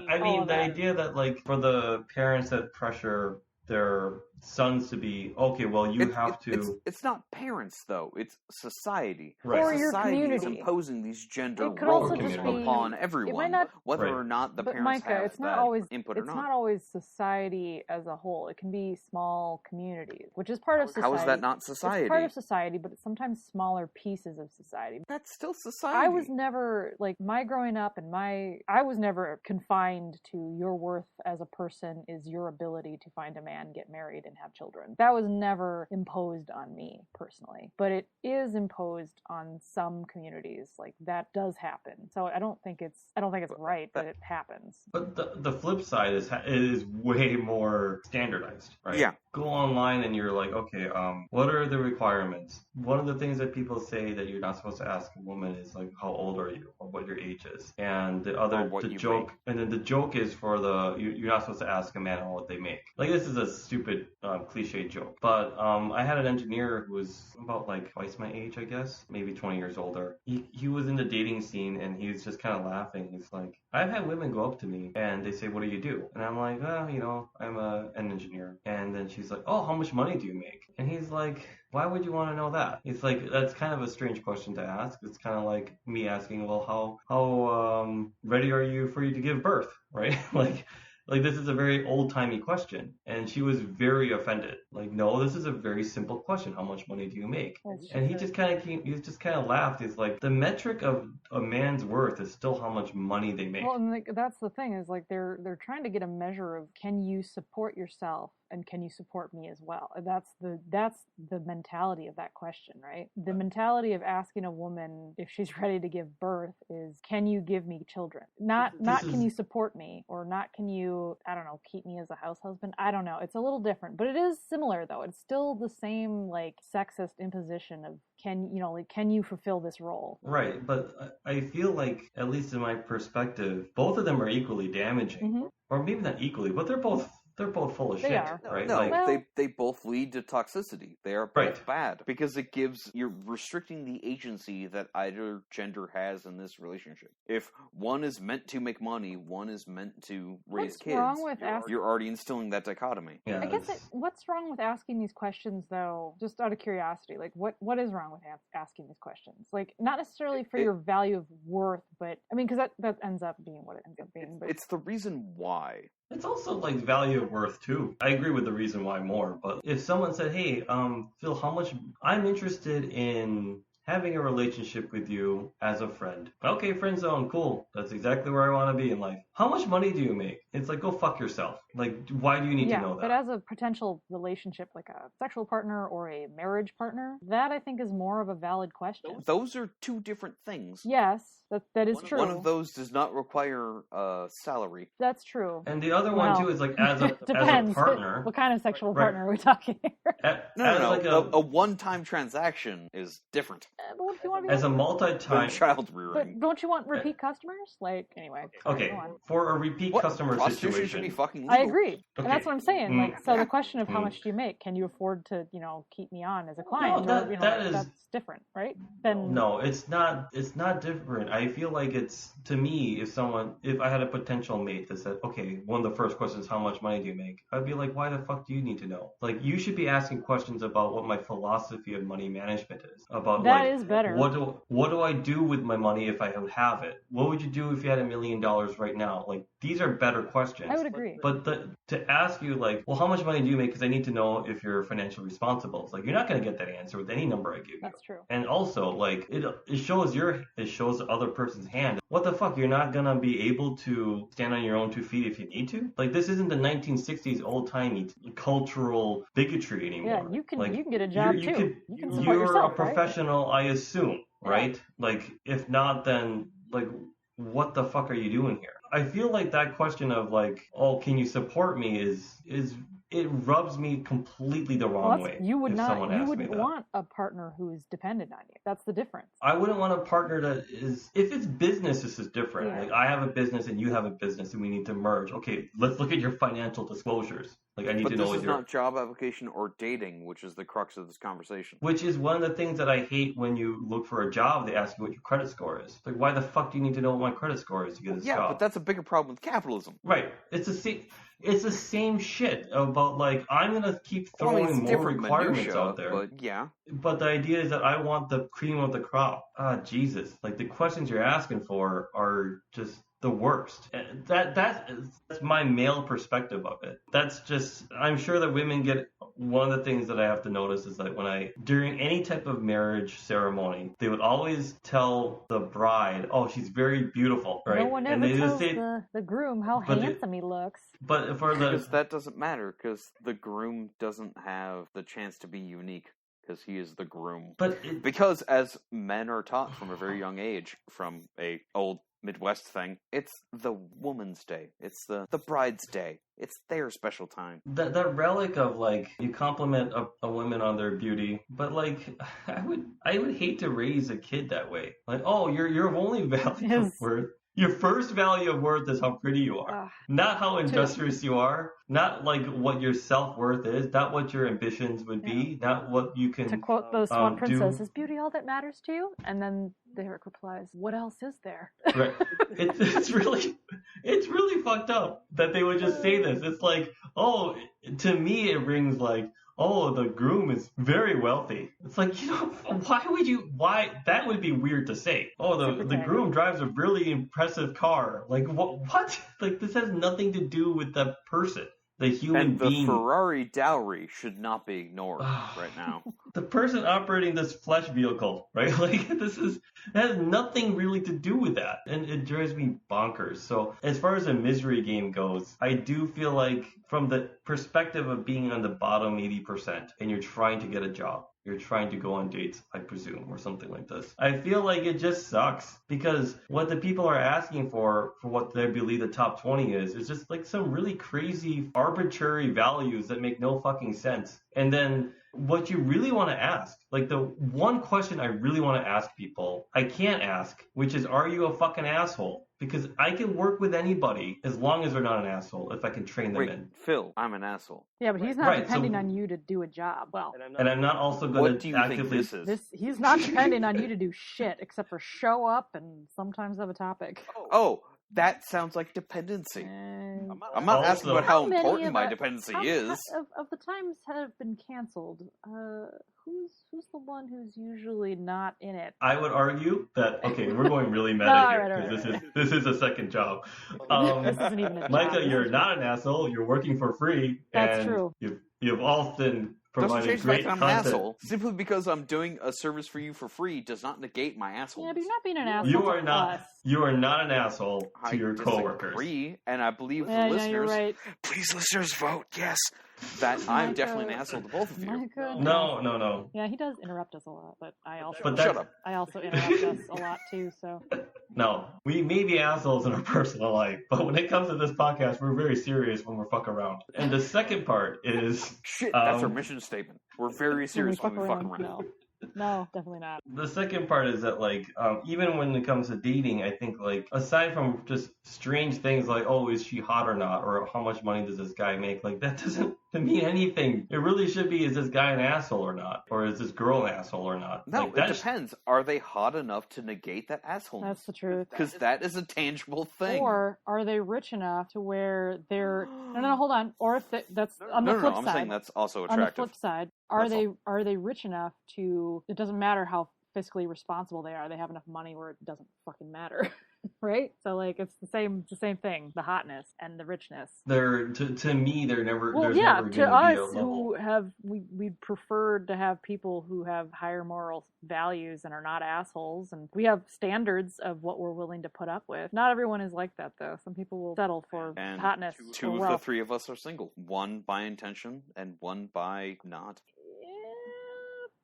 Speaker 1: I mean, the idea that like for the parents that pressure their sons to be have to.
Speaker 3: It's not parents though; it's society.
Speaker 1: Right.
Speaker 2: Or your
Speaker 3: society
Speaker 2: community
Speaker 3: is imposing these gender
Speaker 2: it could
Speaker 3: roles
Speaker 2: also just be,
Speaker 3: upon everyone, whether or not the
Speaker 2: but
Speaker 3: parents
Speaker 2: Micah,
Speaker 3: have
Speaker 2: it's not
Speaker 3: that
Speaker 2: always,
Speaker 3: input
Speaker 2: it's
Speaker 3: or not.
Speaker 2: not always society as a whole. It can be small communities, which is part of society.
Speaker 3: How is that not society?
Speaker 2: It's part of society, but it's sometimes smaller pieces of society.
Speaker 3: That's still society.
Speaker 2: I was never my growing up and I was never confined to your worth as a person is your ability to find a man, get married, and have children. That was never imposed on me personally, but it is imposed on some communities. Like that does happen. So I don't think it's right, but it happens.
Speaker 1: But the flip side is way more standardized, right?
Speaker 3: Yeah.
Speaker 1: Go online and you're like, okay, what are the requirements? One of the things that people say that you're not supposed to ask a woman is like, how old are you or what your age is? And the joke is for you're not supposed to ask a man what they make. Like this is a stupid cliche joke, but I had an engineer who was about like twice my age, I guess, maybe 20 years older. He was in the dating scene and he was just kind of laughing. He's like, I've had women go up to me and they say, what do you do? And I'm like, I'm an engineer. And then she's like, oh, how much money do you make? And he's like, why would you want to know that? It's like, that's kind of a strange question to ask. It's kind of like me asking, well, how ready are you for you to give birth, right? Like, like, this is a very old-timey question. And she was very offended. Like, no, this is a very simple question. How much money do you make? And he just kind of laughed. He's like, the metric of a man's worth is still how much money they make.
Speaker 2: Well, and like, that's the thing is like they're trying to get a measure of, can you support yourself and can you support me as well? That's the mentality of that question, right? The mentality of asking a woman if she's ready to give birth is, can you give me children? Not can you support me, or not can you, I don't know, keep me as a house husband? I don't know. It's a little different, but it is similar though. It's still the same like sexist imposition of, can you fulfill this role?
Speaker 1: Right, but I feel like, at least in my perspective, both of them are equally damaging. Mm-hmm. Or maybe not equally, but they're both full of shit, right?
Speaker 3: No, like, they both lead to toxicity. They are both bad because you're restricting the agency that either gender has in this relationship. If one is meant to make money, one is meant to raise kids, you're already instilling that dichotomy.
Speaker 2: Yeah, I guess what's wrong with asking these questions, though, just out of curiosity? Like, what is wrong with asking these questions? Like, not necessarily for your value of worth, but, I mean, because that ends up being what it ends up being. But
Speaker 3: it's the reason why.
Speaker 1: It's also like value of worth too. I agree with the reason why more, but if someone said, hey, Phil, how much I'm interested in having a relationship with you as a friend. Okay, friend zone, cool. That's exactly where I want to be in life. How much money do you make? It's like, go fuck yourself. Like, why do you need to know that?
Speaker 2: But as a potential relationship, like a sexual partner or a marriage partner, that I think is more of a valid question.
Speaker 3: Those are two different things.
Speaker 2: Yes, that is true.
Speaker 3: One of those does not require a salary.
Speaker 2: That's true.
Speaker 1: And the other one too is like, as a partner.
Speaker 2: What kind of sexual partner are we talking here?
Speaker 3: No. Like a one-time transaction is different.
Speaker 2: But what if you want to be
Speaker 1: as a multi-time
Speaker 3: child rearing?
Speaker 2: But don't you want repeat customers? Like, anyway.
Speaker 1: Okay, for a repeat customer situation,
Speaker 3: should be fucking legal.
Speaker 2: I agree, okay. And that's what I'm saying. Like, so the question of how much do you make? Can you afford to, keep me on as a client?
Speaker 1: No,
Speaker 2: that's different, right?
Speaker 1: No, it's not. It's not different. I feel like it's, to me, if I had a potential mate that said, okay, one of the first questions, how much money do you make? I'd be like, why the fuck do you need to know? Like, you should be asking questions about what my philosophy of money management is. About
Speaker 2: that is better.
Speaker 1: What do I do with my money if I have it? What would you do if you had $1 million right now? Like, these are better questions.
Speaker 2: I would agree.
Speaker 1: But to ask you, like, well, how much money do you make? Because I need to know if you're financially responsible. It's like, you're not going to get that answer with any number I give you.
Speaker 2: That's true.
Speaker 1: And also, like, it shows the other person's hand. What the fuck? You're not going to be able to stand on your own 2 feet if you need to? Like, this isn't the 1960s old-timey cultural bigotry anymore.
Speaker 2: Yeah, you can get a job too. You can support
Speaker 1: you're
Speaker 2: yourself,
Speaker 1: a professional, right? I assume, right?
Speaker 2: Yeah.
Speaker 1: Like, if not, then, like, what the fuck are you doing here? I feel like that question of, like, oh, can you support me is it rubs me completely the wrong way.
Speaker 2: You wouldn't want a partner who is dependent on you. That's the difference.
Speaker 1: I wouldn't want a partner that is, if it's business, this is different. Yeah. Like, I have a business and you have a business and we need to merge. Okay, let's look at your financial disclosures. Like, I need to know. But
Speaker 3: this is not job application or dating, which is the crux of this conversation.
Speaker 1: Which is one of the things that I hate when you look for a job. They ask you what your credit score is. Like, why the fuck do you need to know what my credit score is to get this job?
Speaker 3: Yeah, but that's a bigger problem with capitalism.
Speaker 1: Right. It's the same shit about, like, I'm going to keep throwing more requirements out there.
Speaker 3: But yeah.
Speaker 1: But the idea is that I want the cream of the crop. Jesus. Like, the questions you're asking for are just the worst. That's my male perspective of it. That's just, I'm sure that women get, one of the things that I have to notice is that during any type of marriage ceremony, they would always tell the bride, oh, she's very beautiful, right?
Speaker 2: No one ever tells the groom how handsome he looks.
Speaker 1: But
Speaker 3: because that doesn't matter, because the groom doesn't have the chance to be unique. Because he is the groom. Because as men are taught from a very young age, from a old Midwest thing, it's the woman's day. It's the bride's day. It's their special time.
Speaker 1: That relic of, like, you compliment a woman on their beauty, but, like, I would hate to raise a kid that way. Like, oh, your only value of worth. Your first value of worth is how pretty you are. Not how industrious you are. Not, like, what your self-worth is. Not what your ambitions would be. Not what you can
Speaker 2: To quote the Swan Princess, is beauty all that matters to you? And then Derek replies, what else is there?
Speaker 1: Right. It's really fucked up that they would just say this. It's like, oh, to me it rings like, oh, the groom is very wealthy. It's like, why, that would be weird to say. Oh, the groom drives a really impressive car. Like, what? Like, this has nothing to do with the person. The human being.
Speaker 3: And the Ferrari dowry should not be ignored right now.
Speaker 1: The person operating this flesh vehicle, right? Like, it has nothing really to do with that. And it drives me bonkers. So as far as a misery game goes, I do feel like from the perspective of being on the bottom 80% and you're trying to get a job, you're trying to go on dates, I presume, or something like this. I feel like it just sucks because what the people are asking for what they believe the top 20 is just like some really crazy arbitrary values that make no fucking sense. And then what you really want to ask, like the one question I really want to ask people, I can't ask, which is, are you a fucking asshole? Because I can work with anybody as long as they're not an asshole, if I can train them in.
Speaker 3: Phil, I'm an asshole.
Speaker 2: Yeah, but he's not depending on you to do a job. Well,
Speaker 1: and I'm not also going to actively...
Speaker 3: What do you think this is?
Speaker 2: He's not depending on you to do shit, except for show up and sometimes have a topic.
Speaker 3: Oh, that sounds like dependency. I'm not asking about how important my dependency is.
Speaker 2: Of the times have been canceled, who's the one who's usually not in it?
Speaker 1: I would argue that, okay, we're going really meta here, because this is a second job.
Speaker 2: This isn't even a job.
Speaker 1: Micah, you're not an asshole. You're working for free.
Speaker 2: That's true.
Speaker 1: You've often provided great content.
Speaker 3: I'm an asshole. Simply because I'm doing a service for you for free does not negate my asshole.
Speaker 2: Yeah, but you're not being an asshole.
Speaker 1: You are not an asshole to your coworkers.
Speaker 3: And I believe the listeners. You're right. Please, listeners, vote yes. That I'm definitely an asshole to both of you.
Speaker 1: No.
Speaker 2: Yeah, he does interrupt us a lot, but I also
Speaker 3: shut up.
Speaker 2: I also interrupt us a lot too. So
Speaker 1: no, we may be assholes in our personal life, but when it comes to this podcast, we're very serious when we're fuck around. And the second part is
Speaker 3: shit. That's our mission statement. We're very serious when we fuck around.
Speaker 2: No, definitely not.
Speaker 1: The second part is that, like, even when it comes to dating, I think, like, aside from just strange things like, oh, is she hot or not? Or how much money does this guy make? Like, that doesn't mean anything. It really should be, is this guy an asshole or not? Or is this girl an asshole or not?
Speaker 3: No, it depends. Are they hot enough to negate that asshole?
Speaker 2: That's the truth.
Speaker 3: Because that is a tangible thing.
Speaker 2: Or are they rich enough to where they're... No, hold on. Or if that's on the flip side.
Speaker 3: I'm saying that's also attractive.
Speaker 2: On the flip side, are they rich enough to... It doesn't matter how fiscally responsible they are. They have enough money where it doesn't fucking matter. Right? So, like, it's the same thing. The hotness and the richness.
Speaker 1: To me, they're never...
Speaker 2: Well,
Speaker 1: there's
Speaker 2: yeah,
Speaker 1: never
Speaker 2: to us who have... We'd prefer to have people who have higher moral values and are not assholes. And we have standards of what we're willing to put up with. Not everyone is like that, though. Some people will settle for hotness.
Speaker 3: Two of the three of us are single. One by intention and one by not.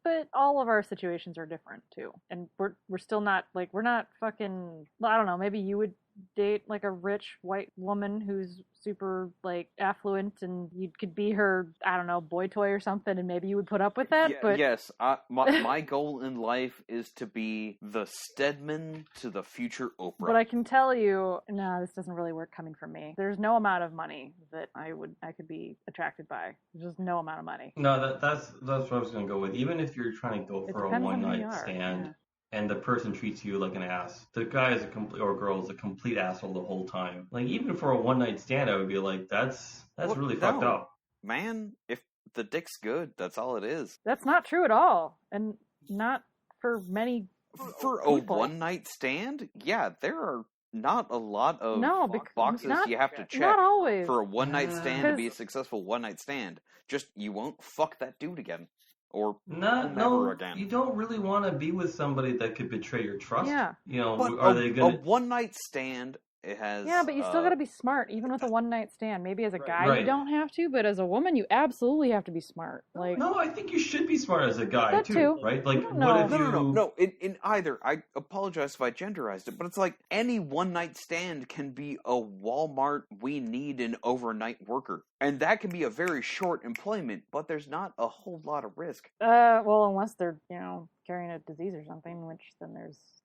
Speaker 2: But all of our situations are different too, and we're still not like we're not fucking. I don't know. Maybe you would date like a rich white woman who's super like affluent, and you could be her, I don't know, boy toy or something, and maybe you would put up with that. But
Speaker 3: yes, my goal in life is to be the Stedman to the future Oprah.
Speaker 2: But I can tell you, no, this doesn't really work coming from me. There's no amount of money that I could be attracted by. There's just no amount of money.
Speaker 1: No, that's what I was gonna go with. Even if you're trying to go for a one night stand. Yeah. And the person treats you like an ass. The guy is or girl is a complete asshole the whole time. Like, even for a one night stand, I would be like, that's really fucked up.
Speaker 3: Man, if the dick's good, that's all it is.
Speaker 2: That's not true at all. And not for many
Speaker 3: For
Speaker 2: people.
Speaker 3: A one night stand? Yeah, there are not a lot of boxes you have to check.
Speaker 2: Not always.
Speaker 3: For a one night stand to be a successful one night stand. Just, you won't fuck that dude again. Or never again.
Speaker 1: You don't really want to be with somebody that could betray your trust.
Speaker 2: Yeah.
Speaker 1: You know,
Speaker 3: but
Speaker 1: are they going
Speaker 3: to... A one-night stand, it has...
Speaker 2: Yeah, but you still got to be smart, even with a one-night stand. Maybe as a guy you don't have to, but as a woman you absolutely have to be smart. Like,
Speaker 1: no, I think you should be smart as a guy, too. Right? Like, what if you...
Speaker 3: No. In either. I apologize if I genderized it, but it's like any one-night stand can be a Walmart, we need an overnight worker. And that can be a very short employment, but there's not a whole lot of risk.
Speaker 2: Well, unless they're, carrying a disease or something, which then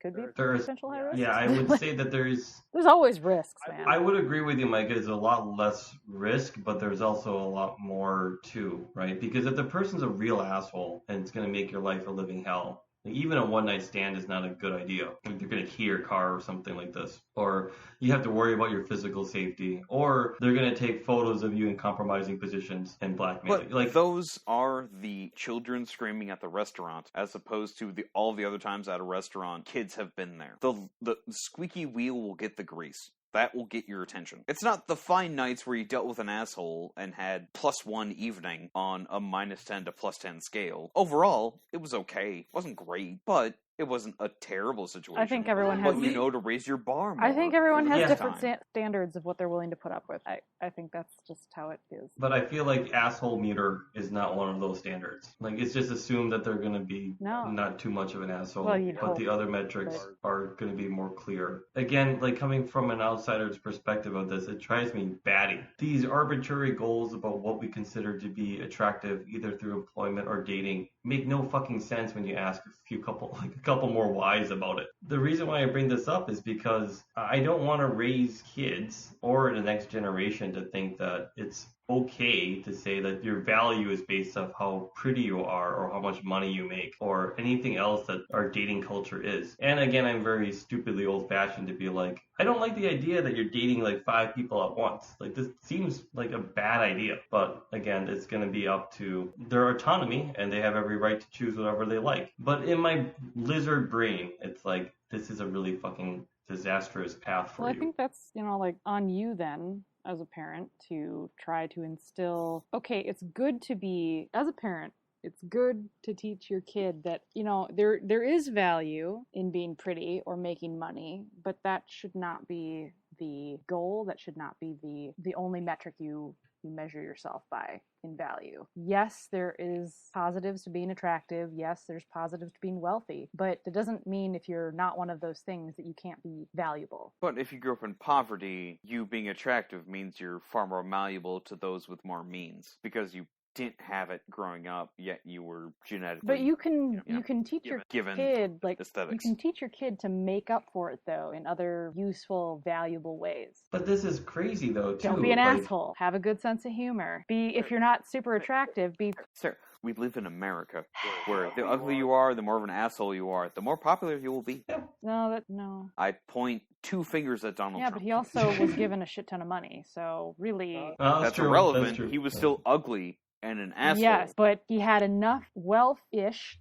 Speaker 2: could be potential high risk.
Speaker 1: Yeah, I would say that there's
Speaker 2: always risks, man.
Speaker 1: I would agree with you, Mike. There's a lot less risk, but there's also a lot more too, right? Because if the person's a real asshole and it's going to make your life a living hell, Like, even a one-night stand is not a good idea. Like, they're going to key your car or something like this. Or you have to worry about your physical safety. Or they're going to take photos of you in compromising positions and blackmail you.
Speaker 3: But those are the children screaming at the restaurant, as opposed to all the other times at a restaurant, kids have been there. The squeaky wheel will get the grease. That will get your attention. It's not the fine nights where you dealt with an asshole and had +1 evening on a -10 to +10 scale. Overall, it was okay. It wasn't great, but it wasn't a terrible situation.
Speaker 2: I think everyone has...
Speaker 3: But you know to raise your bar more.
Speaker 2: I think everyone has different standards of what they're willing to put up with. I think that's just how it is.
Speaker 1: But I feel like asshole meter is not one of those standards. Like, it's just assumed that they're going to be not too much of an asshole.
Speaker 2: Well,
Speaker 1: but the other metrics are going to be more clear. Again, like, coming from an outsider's perspective of this, it drives me batty. These arbitrary goals about what we consider to be attractive, either through employment or dating, make no fucking sense when you ask a couple more whys about it. The reason why I bring this up is because I don't want to raise kids or the next generation to think that it's okay to say that your value is based off how pretty you are or how much money you make or anything else that our dating culture is. And again, I'm very stupidly old-fashioned to be like, I don't like the idea that you're dating like 5 people at once. Like, this seems like a bad idea. But again, it's going to be up to their autonomy, and they have every right to choose whatever they like. But in my lizard brain, it's like, this is a really fucking disastrous path for you.
Speaker 2: Well, I think that's, like, on you then, as a parent, to try to instill, okay, it's good to be, as a parent, it's good to teach your kid that, there is value in being pretty or making money, but that should not be the goal. That should not be the only metric you measure yourself by in value. Yes, there is positives to being attractive. Yes, there's positives to being wealthy. But it doesn't mean if you're not one of those things that you can't be valuable.
Speaker 3: But if you grew up in poverty, you being attractive means you're far more malleable to those with more means because you didn't have it growing up, yet you were genetically.
Speaker 2: But you can teach your kid, like,
Speaker 3: aesthetics.
Speaker 2: You can teach your kid to make up for it, though, in other useful, valuable ways.
Speaker 1: But this is crazy, though, too.
Speaker 2: Don't be an asshole. Have a good sense of humor. If you're not super attractive, be...
Speaker 3: Sir, we live in America, where the uglier you are, the more of an asshole you are, the more popular you will be.
Speaker 2: No.
Speaker 3: I point 2 fingers at Donald Trump.
Speaker 2: Yeah, but he also was given a shit ton of money, so really...
Speaker 3: That's irrelevant. He was still ugly and an asshole.
Speaker 2: Yes, but he had enough wealth-ish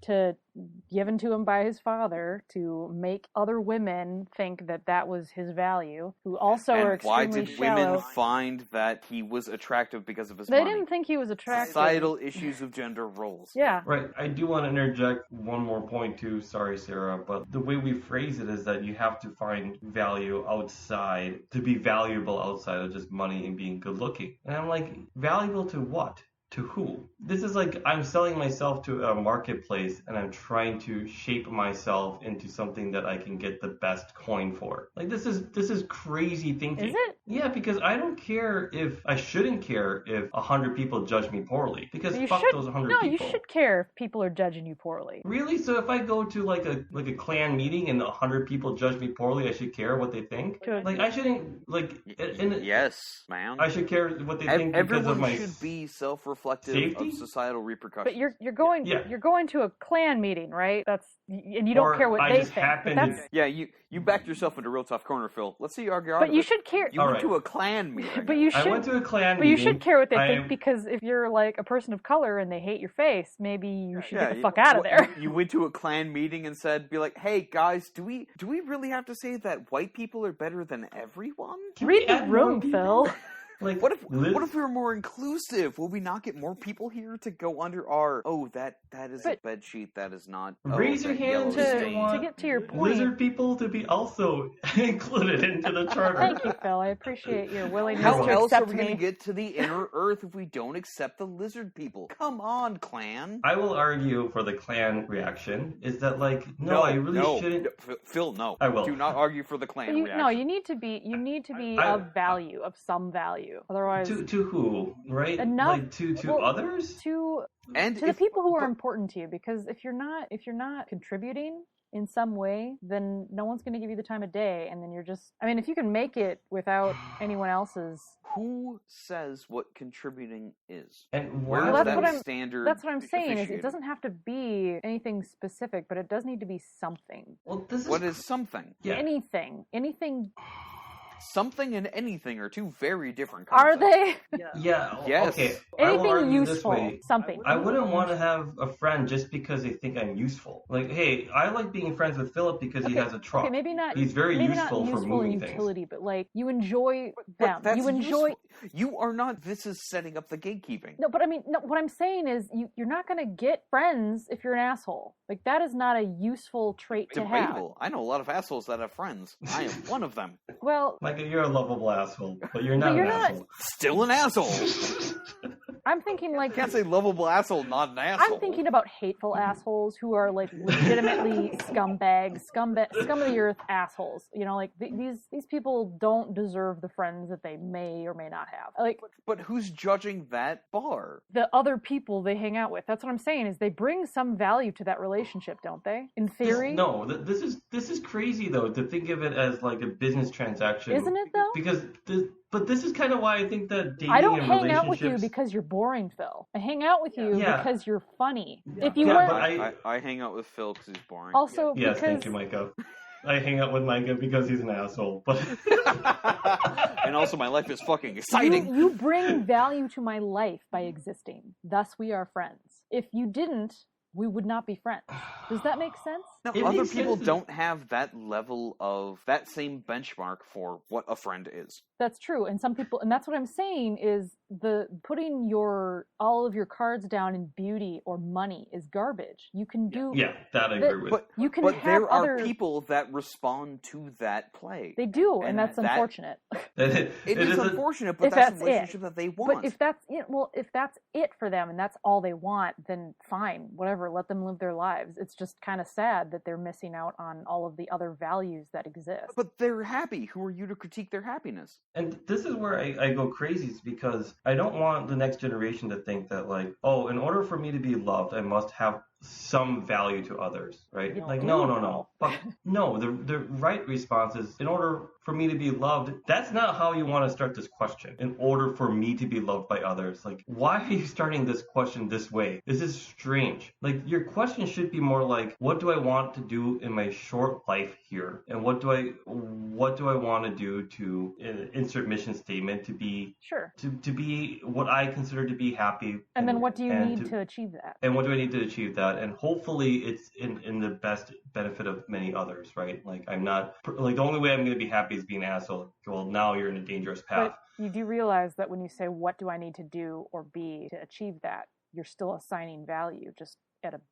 Speaker 2: given to him by his father to make other women think that was his value, who also are extremely shallow.
Speaker 3: Why did women find that he was attractive because of his
Speaker 2: money?
Speaker 3: They
Speaker 2: didn't think he was attractive.
Speaker 3: Societal issues of gender roles.
Speaker 2: Yeah.
Speaker 1: Right. I do want to interject one more point too. Sorry, Sarah, but the way we phrase it is that you have to find value outside to be valuable outside of just money and being good looking. And I'm like, valuable to what? To who? This is like I'm selling myself to a marketplace and I'm trying to shape myself into something that I can get the best coin for. Like, this is crazy thinking.
Speaker 2: Is it?
Speaker 1: Yeah, because I shouldn't care if 100 people judge me poorly. Because fuck those 100 people.
Speaker 2: No, you should care if people are judging you poorly.
Speaker 1: Really? So if I go to like a clan meeting and 100 people judge me poorly, I should care what they think?
Speaker 2: Good.
Speaker 1: Like, I shouldn't, like...
Speaker 3: Yes, man.
Speaker 1: I should care what they think because of my...
Speaker 3: Everyone should be self-reflective
Speaker 1: safety?
Speaker 3: Of societal repercussions.
Speaker 2: But you're going to a clan meeting, right? And you don't care what they think.
Speaker 3: Yeah, you backed yourself into a real tough corner, Phil. Let's see you argue.
Speaker 2: But you should care.
Speaker 3: You went to a clan meeting.
Speaker 1: I went to a clan meeting.
Speaker 2: But you should care what they think, because if you're like a person of color and they hate your face, maybe you should get the fuck out of there.
Speaker 3: You went to a clan meeting and be like, hey guys, do we really have to say that white people are better than everyone?
Speaker 2: Read the room, Phil.
Speaker 3: Like, what if we were more inclusive? Will we not get more people here to go under our that is a bed sheet that is not
Speaker 1: raise your hand
Speaker 2: to get to your point.
Speaker 1: Lizard people to be also included into the charter.
Speaker 2: Thank you, Phil. I appreciate your willingness
Speaker 3: to accept me. How else are we
Speaker 2: going
Speaker 3: to get to the inner earth if we don't accept the lizard people? Come on, clan.
Speaker 1: I will argue for the clan reaction. Is that like I really shouldn't.
Speaker 3: Phil, no.
Speaker 1: I will.
Speaker 3: Do not argue for the clan reaction.
Speaker 2: No, you need to be of value, of some value. Otherwise,
Speaker 1: to who, right?
Speaker 2: Enough,
Speaker 1: like to others,
Speaker 2: to the people who are important to you. Because if you're not contributing in some way, then no one's going to give you the time of day. And then you're just, I mean, if you can make it without anyone else's.
Speaker 3: Who says what contributing is?
Speaker 1: And
Speaker 3: where
Speaker 1: well,
Speaker 3: is that standard?
Speaker 2: That's what I'm saying. Is it doesn't have to be anything specific, but it does need to be something.
Speaker 1: Well,
Speaker 3: what is something?
Speaker 1: Yeah.
Speaker 2: Anything.
Speaker 3: Something and anything are two very different concepts.
Speaker 2: Are they?
Speaker 1: Yeah.
Speaker 3: Yes.
Speaker 1: Okay.
Speaker 2: Anything useful. Something.
Speaker 1: I wouldn't want to have a friend just because they think I'm useful. Like, hey, I like being friends with Philip because he has a truck.
Speaker 2: Okay, maybe not.
Speaker 1: He's very useful for moving
Speaker 2: utility,
Speaker 1: things.
Speaker 2: but like you enjoy them. You enjoy.
Speaker 3: Useful. You are not. This is setting up the gatekeeping.
Speaker 2: No, but I mean, no. What I'm saying is, you're not going to get friends if you're an asshole. Like that is not a useful trait to have.
Speaker 3: Debatable. I know a lot of assholes that have friends. I am one of them.
Speaker 2: Well,
Speaker 1: like you're a lovable asshole, but you're not an asshole.
Speaker 3: Still an asshole.
Speaker 2: I'm thinking like...
Speaker 3: You can't say lovable asshole, not an asshole.
Speaker 2: I'm thinking about hateful assholes who are like legitimately scumbags, scum of the earth assholes. You know, like these people don't deserve the friends that they may or may not have. Like,
Speaker 3: but who's judging that bar?
Speaker 2: The other people they hang out with. That's what I'm saying. Is they bring some value to that relationship, don't they? In theory.
Speaker 1: This is crazy though to think of it as like a business transaction.
Speaker 2: Isn't it though?
Speaker 1: Because but this is kind of why I think that dating
Speaker 2: I don't
Speaker 1: and
Speaker 2: hang out with you because you're boring, Phil. I hang out with you because you're funny.
Speaker 1: Yeah.
Speaker 2: If you weren't,
Speaker 3: I hang out with Phil because he's boring.
Speaker 2: Also,
Speaker 1: yes, thank you, Micah. I hang out with Micah because he's an asshole. But
Speaker 3: and also, my life is fucking exciting.
Speaker 2: You bring value to my life by existing. Thus, we are friends. If you didn't, we would not be friends. Does that make sense?
Speaker 3: No, other people don't have that level of that same benchmark for what a friend is.
Speaker 2: That's true. And some people, and that's what I'm saying is the putting all of your cards down in beauty or money is garbage. You can do
Speaker 1: that I agree with.
Speaker 3: But
Speaker 2: you can
Speaker 3: but
Speaker 2: have
Speaker 3: there are people that respond to that play.
Speaker 2: They do, and that's unfortunate.
Speaker 3: It is unfortunate, but that's the relationship that they want.
Speaker 2: But if that's it, if that's it for them and that's all they want, then fine, whatever. Let them live their lives. It's just kind of sad that they're missing out on all of the other values that exist.
Speaker 3: But they're happy. Who are you to critique their happiness?
Speaker 1: And this is where I go crazy, is because I don't want the next generation to think that like, oh, in order for me to be loved, I must have some value to others, right? Like, no. But no, the right response is, in order for me to be loved, that's not how you want to start this question. In order for me to be loved by others. Like, why are you starting this question this way? This is strange. Like, your question should be more like, what do I want to do in my short life here? And what do I want to do to insert mission statement to be to be what I consider to be happy?
Speaker 2: And then what do you need to achieve that?
Speaker 1: And what do I need to achieve that? And hopefully it's in the best benefit of many others, right? Like, I'm not, like, the only way I'm going to be happy is being an asshole. Well, now you're in a dangerous path.
Speaker 2: But you do realize that when you say, what do I need to do or be to achieve that, you're still assigning value, just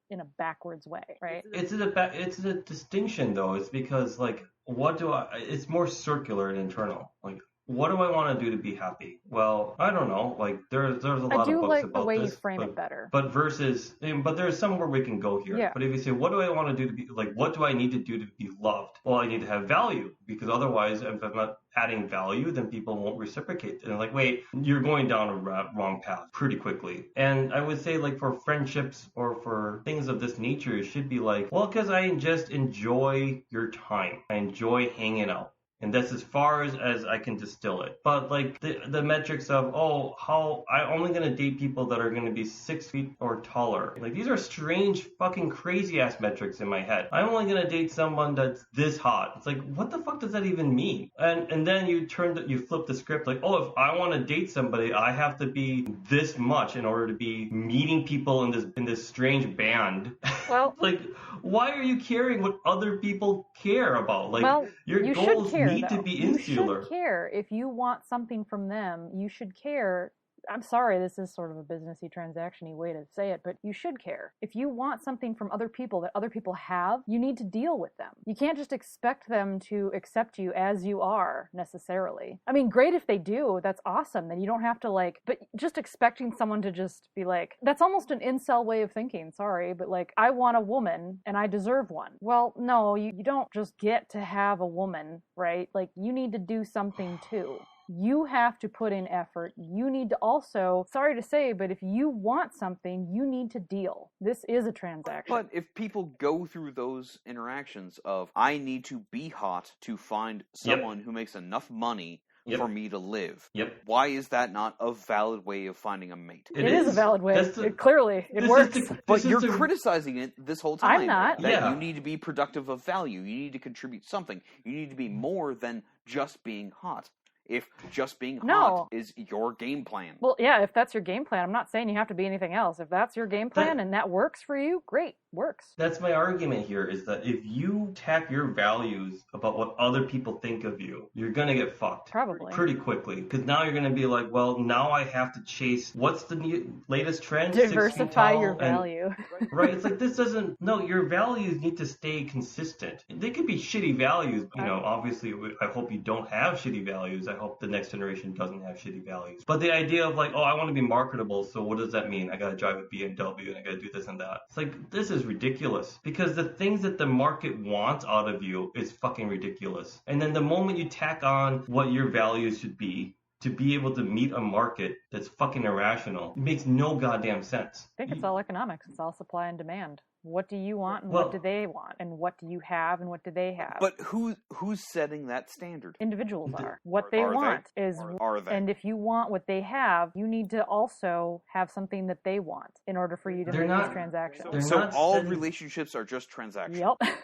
Speaker 2: in a backwards way, right?
Speaker 1: It's a distinction, though. It's because, like, it's more circular and internal. Like, what do I want to do to be happy? Well, I don't know. Like, there's a lot of books about this. I do like the way you frame it better. But there's somewhere we can go here.
Speaker 2: Yeah.
Speaker 1: But if you say, what do I want to do to be, like, what do I need to do to be loved? Well, I need to have value, because otherwise, if I'm not adding value, then people won't reciprocate. And like, wait, you're going down a wrong path pretty quickly. And I would say, like, for friendships or for things of this nature, it should be like, well, because I just enjoy your time. I enjoy hanging out. And that's as far as I can distill it. But like the metrics of, how I'm only going to date people that are going to be 6 feet or taller. Like, these are strange, fucking crazy ass metrics in my head. I'm only going to date someone that's this hot. It's like, what the fuck does that even mean? And then you flip the script, like, if I want to date somebody, I have to be this much in order to be meeting people in this strange band.
Speaker 2: Well,
Speaker 1: like, why are you caring what other people care about? Like, your goals need to be insular.
Speaker 2: You should care. If you want something from them, you should care. I'm sorry, this is sort of a businessy, transaction-y way to say it, but you should care. If you want something from other people that other people have, you need to deal with them. You can't just expect them to accept you as you are, necessarily. I mean, great if they do, that's awesome, then you don't have to, like, but just expecting someone to just be like, that's almost an incel way of thinking, sorry, but like, I want a woman, and I deserve one. Well, no, you don't just get to have a woman, right? Like, you need to do something too. You have to put in effort. You need to also, sorry to say, but if you want something, you need to deal. This is a transaction.
Speaker 3: But if people go through those interactions of, I need to be hot to find someone who makes enough money for me to live. Why is that not a valid way of finding a mate?
Speaker 2: It is a valid way. Clearly, it works.
Speaker 3: But you're criticizing it this whole time.
Speaker 2: I'm not.
Speaker 3: That you need to be productive of value. You need to contribute something. You need to be more than just being hot. If just being hot is your game plan.
Speaker 2: Well, yeah, if that's your game plan, I'm not saying you have to be anything else. If that's your game plan and that works for you, great, works.
Speaker 1: That's my argument here, is that if you tack your values about what other people think of you, you're going to get fucked.
Speaker 2: Probably.
Speaker 1: Pretty quickly. Because now you're going to be like, well, now I have to chase, what's the latest trend?
Speaker 2: Diversify your value.
Speaker 1: Right, it's like, this doesn't, no, your values need to stay consistent. They could be shitty values, you know, obviously, I hope you don't have shitty values. I hope the next generation doesn't have shitty values. But the idea of like, oh, I want to be marketable, so what does that mean? I got to drive a BMW and I got to do this and that. It's like, this is ridiculous. Because the things that the market wants out of you is fucking ridiculous. And then the moment you tack on what your values should be, to be able to meet a market that's fucking irrational, it makes no goddamn sense.
Speaker 2: I think it's all economics. It's all supply and demand. What do you want and what do they want? And what do you have and what do they have?
Speaker 3: But who's setting that standard?
Speaker 2: Individuals are. What they want is...
Speaker 3: Are they?
Speaker 2: And if you want what they have, you need to also have something that they want in order for you to make this transaction.
Speaker 3: So all relationships are just transactional?
Speaker 2: Yep.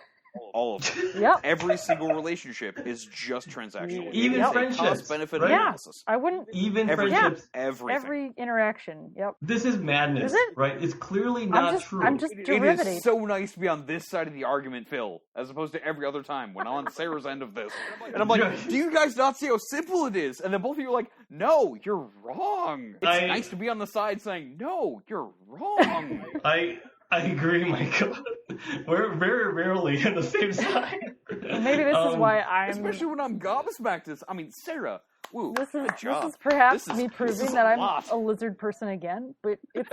Speaker 3: All of them.
Speaker 2: Yep.
Speaker 3: Every single relationship is just transactional.
Speaker 1: Even friendships.
Speaker 3: Cost-benefit analysis.
Speaker 2: I wouldn't...
Speaker 1: Even friendships.
Speaker 3: Everything.
Speaker 2: Every interaction. Yep.
Speaker 1: This is madness.
Speaker 2: Is it?
Speaker 1: Right? It's clearly not true.
Speaker 2: I'm just derivative.
Speaker 3: It is so nice to be on this side of the argument, Phil, as opposed to every other time when I'm on Sarah's end of this. And I'm like, do you guys not see how simple it is? And then both of you are like, no, you're wrong. It's nice to be on the side saying, no, you're wrong.
Speaker 1: I agree, Michael. We're very rarely on the same side.
Speaker 2: Maybe this is why I'm...
Speaker 3: Especially when I'm gobsmacked. I mean, Sarah, woo,
Speaker 2: this is
Speaker 3: perhaps
Speaker 2: me proving that I'm a lizard person again, but it's...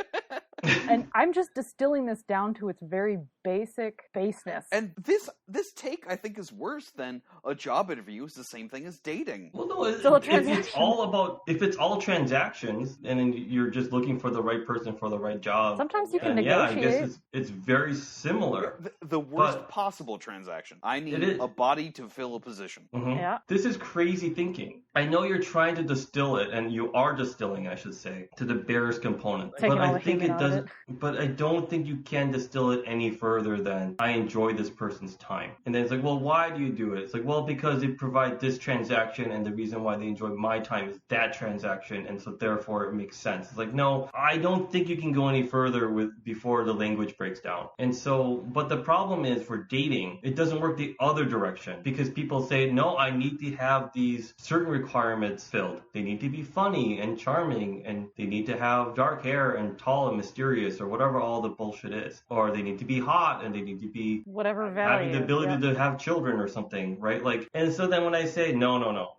Speaker 2: And I'm just distilling this down to its very basic baseness.
Speaker 3: And this take, I think, is worse than a job interview. It's the same thing as dating.
Speaker 1: Well, no, it's all about, if it's all transactions, and then you're just looking for the right person for the right job.
Speaker 2: Sometimes you can negotiate.
Speaker 1: Yeah, I guess it's very similar.
Speaker 3: The worst possible transaction. I need a body to fill a position.
Speaker 1: Mm-hmm. Yeah. This is crazy thinking. I know you're trying to distill it, and you are distilling, I should say, to the barest component. But I think it doesn't. But I don't think you can distill it any further than I enjoy this person's time. And then it's like, well, why do you do it? It's like, well, because they provide this transaction, and the reason why they enjoy my time is that transaction, and so therefore it makes sense. It's like, no, I don't think you can go any further before the language breaks down. And so, but the problem is for dating, it doesn't work the other direction, because people say, no, I need to have these certain requirements filled. They need to be funny and charming, and they need to have dark hair and tall and mysterious, or whatever all the bullshit is. Or they need to be hot, and they need to be
Speaker 2: whatever value,
Speaker 1: having the ability to have children or something, right? Like, and so then when I say no,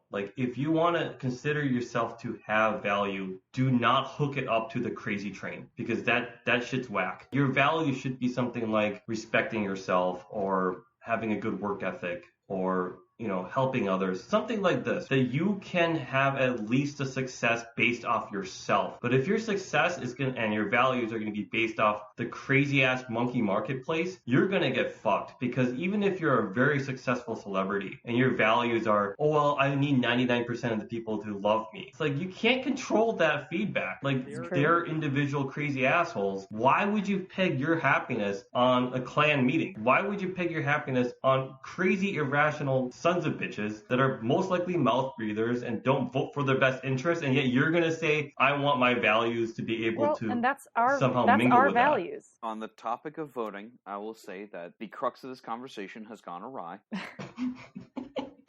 Speaker 1: like, if you want to consider yourself to have value, do not hook it up to the crazy train, because that shit's whack. Your value should be something like respecting yourself, or having a good work ethic, or, you know, helping others, something like this, that you can have at least a success based off yourself. But if your success is and your values are going to be based off the crazy ass monkey marketplace, you're going to get fucked. Because even if you're a very successful celebrity and your values are, oh, well, I need 99% of the people to love me. It's like, you can't control that feedback. Like, they're individual crazy assholes. Why would you peg your happiness on a clan meeting? Why would you peg your happiness on crazy, irrational sons of bitches that are most likely mouth breathers and don't vote for their best interest, and yet you're going to say, I want my values to be able to
Speaker 2: and that's our,
Speaker 1: somehow
Speaker 2: that's
Speaker 1: mingle
Speaker 2: our
Speaker 1: with
Speaker 2: values.
Speaker 1: that.
Speaker 3: On the topic of voting, I will say that the crux of this conversation has gone awry.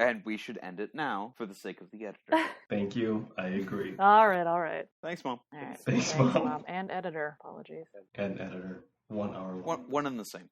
Speaker 3: And we should end it now for the sake of the editor.
Speaker 1: Thank you. I agree.
Speaker 2: All right.
Speaker 3: Thanks, Mom.
Speaker 2: All right.
Speaker 1: Thanks, Mom.
Speaker 2: And editor. Apologies.
Speaker 1: And editor. 1 hour long.
Speaker 3: One and the same.